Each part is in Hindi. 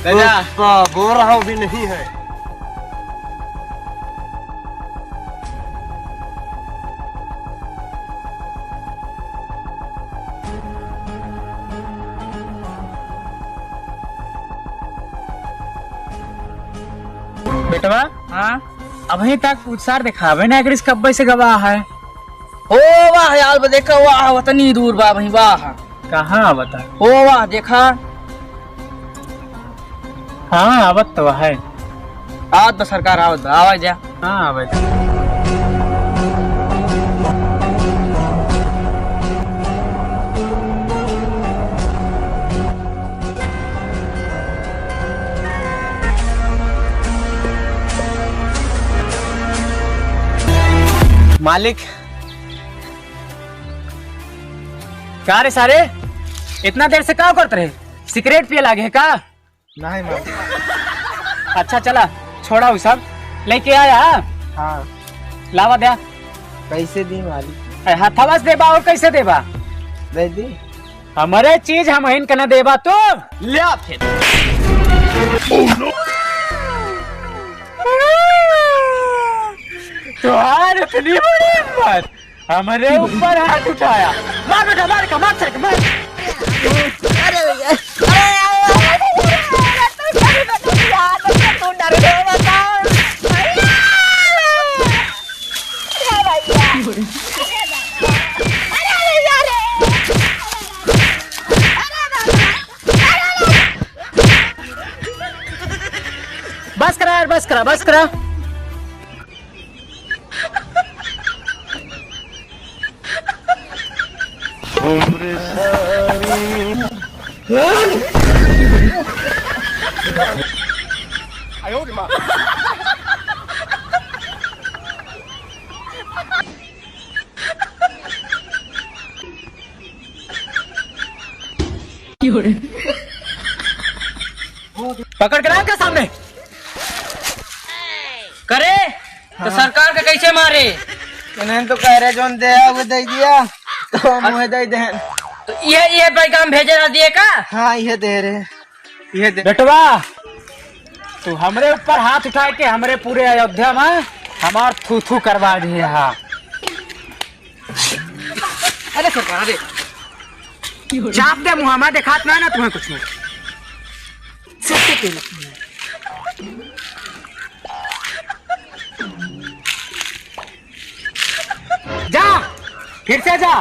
बोल रहा हूँ भी नहीं है। बेटवा हाँ अभी तक उत्साह दिखावे ना कि कब्बे से गवाह है। ओ वाह यार देखा वाह वतनी दूर बा भाई वाह कहाँ बता। ओ वाह देखा हाँ आवत तो है। आवत बा सरकार आवत बा आवाज जा। हाँ आवत मालिक क्या रे सारे इतना देर से क्या करते रहे? सिगरेट पिए लागे है का? नहीं मालिक। अच्छा चला छोड़ा वो सब लेके आया। हाँ लावा दे। कैसे दी मालिक? हथवा से देबा और कैसे देबा? दे दी हमारे चीज हम हिन कना देबा तो ले फिर। तुहार इतनी बड़ी हिम्मत हमारे ऊपर हाथ उठाया। मार बेटा मार का मार सर मार। अरे भैया बस करा यार बस करा बस करा। पकड़ कर क्या सामने करे तो सरकार का कैसे मारे? इन्हें तो कह रहे जोन दे वो दे दिया तो मुझे दे दे। तो ये पैगाम भेजे ना दिए का? हाँ ये दे रहे ये दे। बेटवा तू हमरे ऊपर हाथ उठा के हमरे पूरे अयोध्या में हमार थू थू करवा दिए। हाँ अरे सरकार अरे चाप दे मुँह में दिखात ना ना तुम्हें कुछ नहीं। जा फिर से जा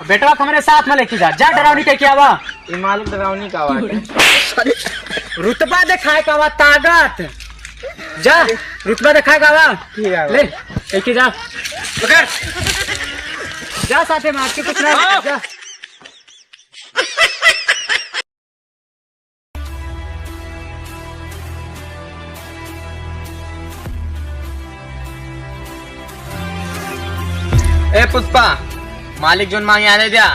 बेटवा को हमारे साथ में लेके जा। जा डरावनी कह के आवा। ये मालिक डरावनी का आवाज है। रुतबा दिखाए का आवा ताकत। जा रुतबा दिखाए का आवा ले लेके जा। पकड़ जा साथे मार के कुछ ना जा। ए पुष्पा मालिक जोन मांगे आने दिया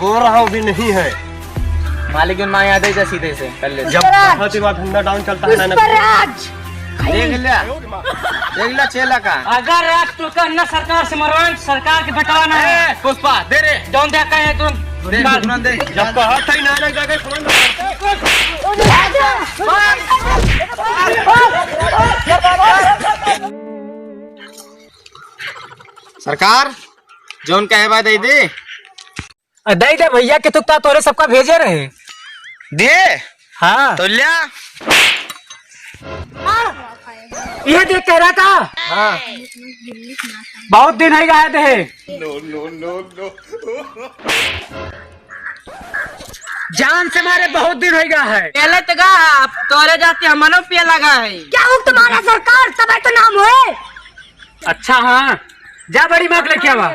बोल रहा हूँ भी नहीं है। मालिक जोन मांगे आते सीधे से कर ले। जब धंधा डाउन चलता है ना देख लिया चेला का। अगर रात तो करना सरकार से मरवान सरकार के बटवाना है। पुष्पा दे रे जौन देखा है तुम दे जब कहा था ही ना सरकार जोन कहे बा दे दे दे भैया के तुकता तोरे सबका भेजे रहे दे। हाँ तो लिया ये देख कह रहा था। हाँ बहुत दिन है गए थे। जान से मारे बहुत दिन हो गया है। पहले तो गा तोरे जाते हमनो पे लगा है। क्या हुक्म तुम्हारा सरकार तब तो नाम है। अच्छा हाँ जा बड़ी माँ लेके आवा।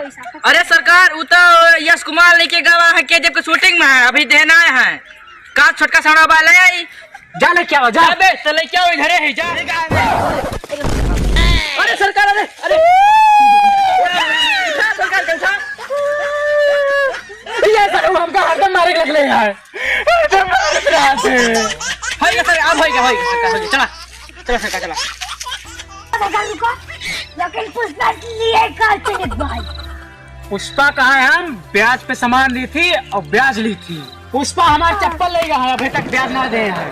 अरे सरकार वो तो यश कुमार लेके गवा है के जब शूटिंग में है अभी देना है का छोटका साड़ा वाला आई जा लेके आवा जा। अबे चले क्या इधर है जा। अरे सरकार अरे अरे सरकार कैसा ये सर हमका हरदम मारे लगले यार। हरदम मारत रहा थे। भाई सर आप भाई सरकार भाई चला चला सरकार चला। सरकार रुको लेकिन पुष्पा लिए का भाई। पुष्पा कहा है हम ब्याज पे सामान ली थी और ब्याज ली थी। पुष्पा हमार चप्पल ले गया है, अभी तक प्यार ना दे है,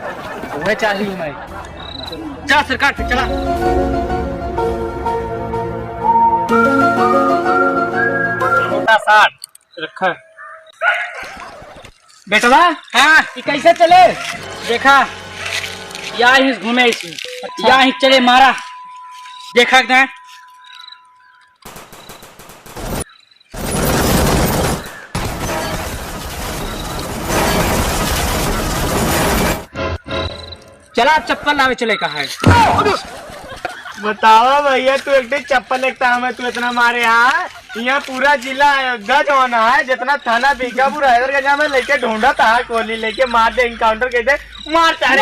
वह चाहिए मैं। चला सरकार फिर चला। रखा बेटवा हाँ ये कैसे चले? देखा या ही घूमे इसी या ही चले मारा देखा ना। चला अब चप्पल लावे चले कहा है। बताओ भैया तू एक चप्पल एक में तू इतना मारे यहाँ यहाँ पूरा जिला अयोध्या जो होना है, जितना थाना बीकापुर हैदरगंज में लेके ढूंढा था, गोली लेके मार दे, इनकाउंटर कहते मार चाहे